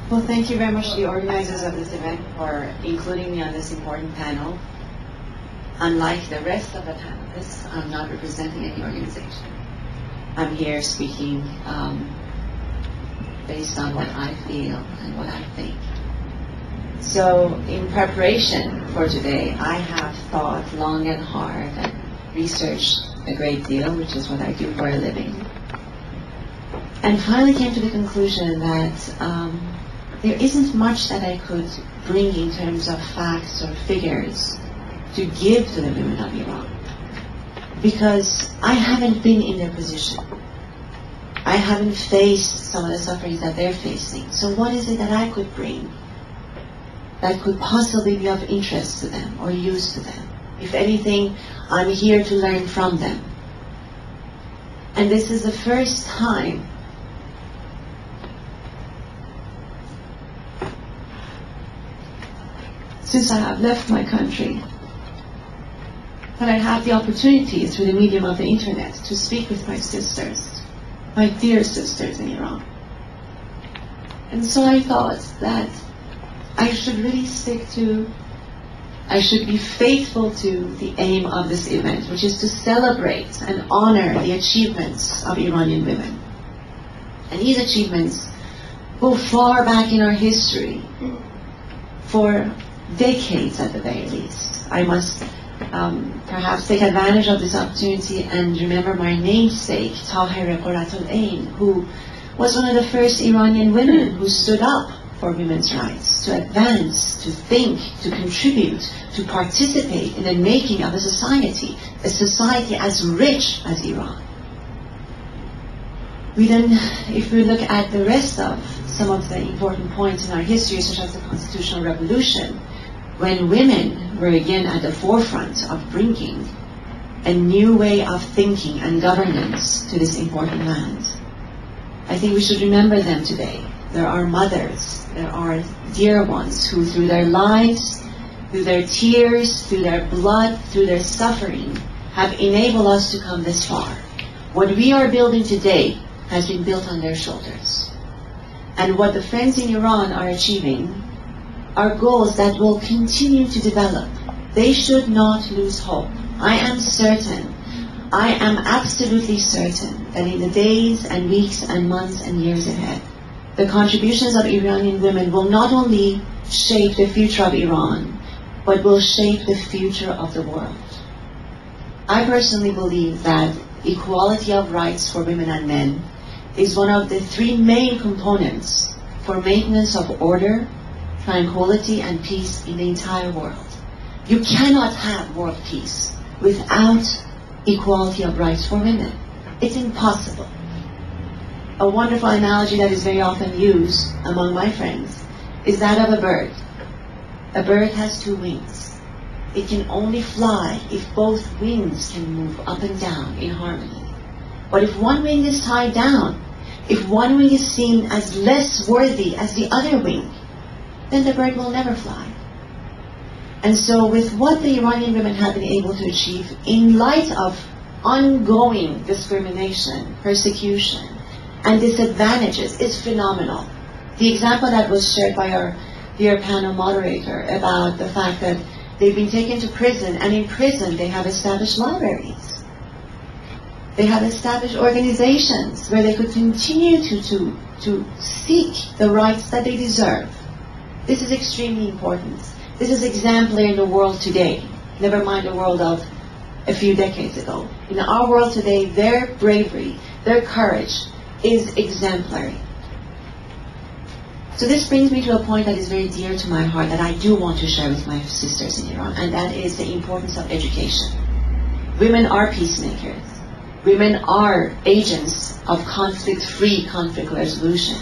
Well, thank you very much to the organizers of this event for including me on this important panel. Unlike the rest of the panelists, I'm not representing any organization. I'm here speaking based on what I feel and what I think. So in preparation for today, I have thought long and hard and researched a great deal, which is what I do for a living. And finally came to the conclusion that there isn't much that I could bring in terms of facts or figures to give to the women of Iran, because I haven't been in their position. I haven't faced some of the sufferings that they're facing. So what is it that I could bring that could possibly be of interest to them or use to them? If anything, I'm here to learn from them. And this is the first time since I have left my country that I have the opportunity through the medium of the internet to speak with my sisters, my dear sisters in Iran. And so I thought that I should really I should be faithful to the aim of this event, which is to celebrate and honor the achievements of Iranian women. And these achievements go far back in our history, for decades at the very least. I must perhaps take advantage of this opportunity and remember my namesake, Tahirih Danesh, who was one of the first Iranian women who stood up for women's rights, to advance, to think, to contribute, to participate in the making of a society as rich as Iran. We then, if we look at the rest of some of the important points in our history, such as the Constitutional Revolution, when women were again at the forefront of bringing a new way of thinking and governance to this important land, I think we should remember them today. There are mothers, there are dear ones who through their lives, through their tears, through their blood, through their suffering, have enabled us to come this far. What we are building today has been built on their shoulders. And what the friends in Iran are achieving are goals that will continue to develop. They should not lose hope. I am certain, I am absolutely certain that in the days and weeks and months and years ahead, the contributions of Iranian women will not only shape the future of Iran, but will shape the future of the world. I personally believe that equality of rights for women and men is one of the three main components for maintenance of order, tranquility, and peace in the entire world. You cannot have world peace without equality of rights for women. It's impossible. A wonderful analogy that is very often used among my friends is that of a bird. A bird has two wings. It can only fly if both wings can move up and down in harmony. But if one wing is tied down, if one wing is seen as less worthy as the other wing, then the bird will never fly. And so with what the Iranian women have been able to achieve in light of ongoing discrimination, persecution, and disadvantages is phenomenal. The example that was shared by our dear panel moderator about the fact that they've been taken to prison, and in prison they have established libraries. They have established organizations where they could continue to seek the rights that they deserve. This is extremely important. This is exemplary in the world today, never mind the world of a few decades ago. In our world today, their bravery, their courage is exemplary. So this brings me to a point that is very dear to my heart that I do want to share with my sisters in Iran, and that is the importance of education. Women are peacemakers. Women are agents of conflict-free conflict resolution.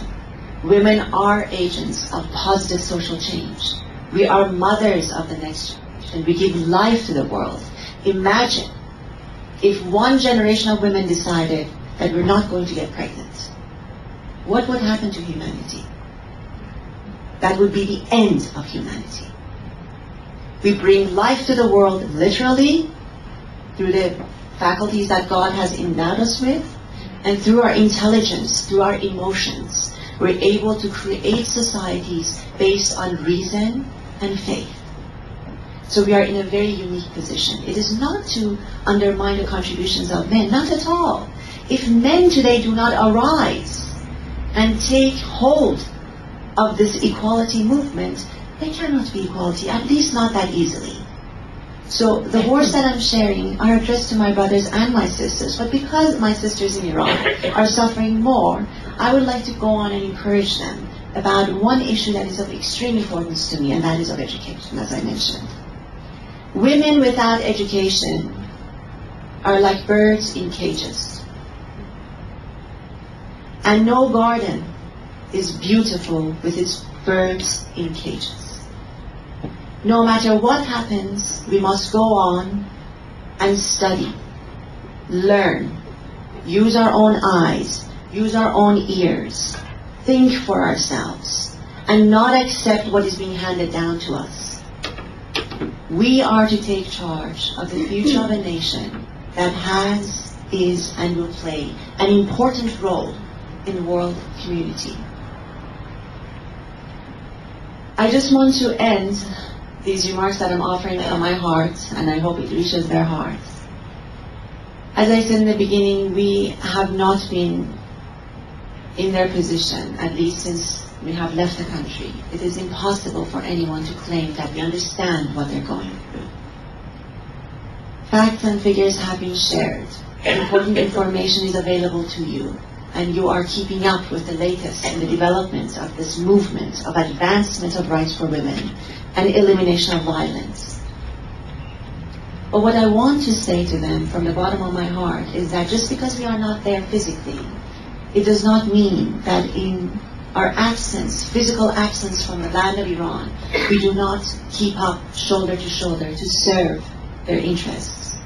Women are agents of positive social change. We are mothers of the next generation. We give life to the world. Imagine if one generation of women decided that we're not going to get pregnant. What would happen to humanity? That would be the end of humanity. We bring life to the world literally through the faculties that God has endowed us with, and through our intelligence, through our emotions, We're able to create societies based on reason and faith. So we are in a very unique position. It is not to undermine the contributions of men, not at all. If men today do not arise and take hold of this equality movement, there cannot be equality, at least not that easily. So the words that I'm sharing are addressed to my brothers and my sisters, but because my sisters in Iran are suffering more, I would like to go on and encourage them about one issue that is of extreme importance to me, and that is of education, as I mentioned. Women without education are like birds in cages. And no garden is beautiful with its birds in cages. No matter what happens, we must go on and study, learn, use our own eyes, use our own ears, think for ourselves, and not accept what is being handed down to us. We are to take charge of the future of a nation that has, is, and will play an important role in the world community. I just want to end these remarks that I'm offering from my heart, and I hope it reaches their hearts. As I said in the beginning, we have not been in their position, at least since we have left the country. It is impossible for anyone to claim that we understand what they're going through. Facts and figures have been shared. Important information is available to you, and you are keeping up with the latest in the developments of this movement of advancement of rights for women and elimination of violence. But what I want to say to them from the bottom of my heart is that just because we are not there physically, it does not mean that in our absence, physical absence from the land of Iran, we do not keep up shoulder to shoulder to serve their interests.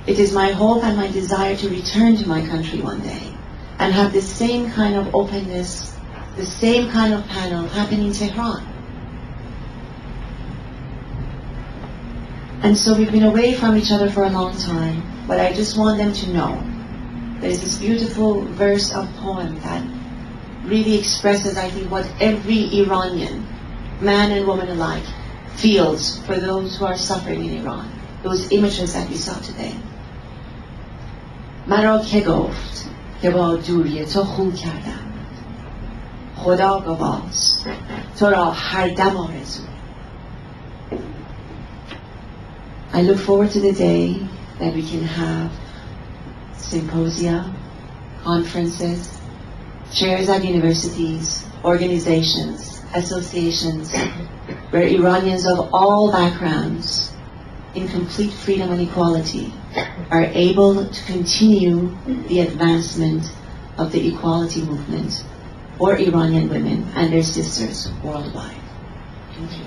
It is my hope and my desire to return to my country one day and have the same kind of openness, the same kind of panel happen in Tehran. And so we've been away from each other for a long time, but I just want them to know there is this beautiful verse of poem that really expresses, I think, what every Iranian, man and woman alike, feels for those who are suffering in Iran. Those images that we saw today. مرا که گفت که با دوری تو خو کردم خدا گواست تو را هر دم آرزو. I look forward to the day that we can have symposia, conferences, chairs at universities, organizations, associations, where Iranians of all backgrounds, in complete freedom and equality, are able to continue the advancement of the equality movement for Iranian women and their sisters worldwide. Thank you.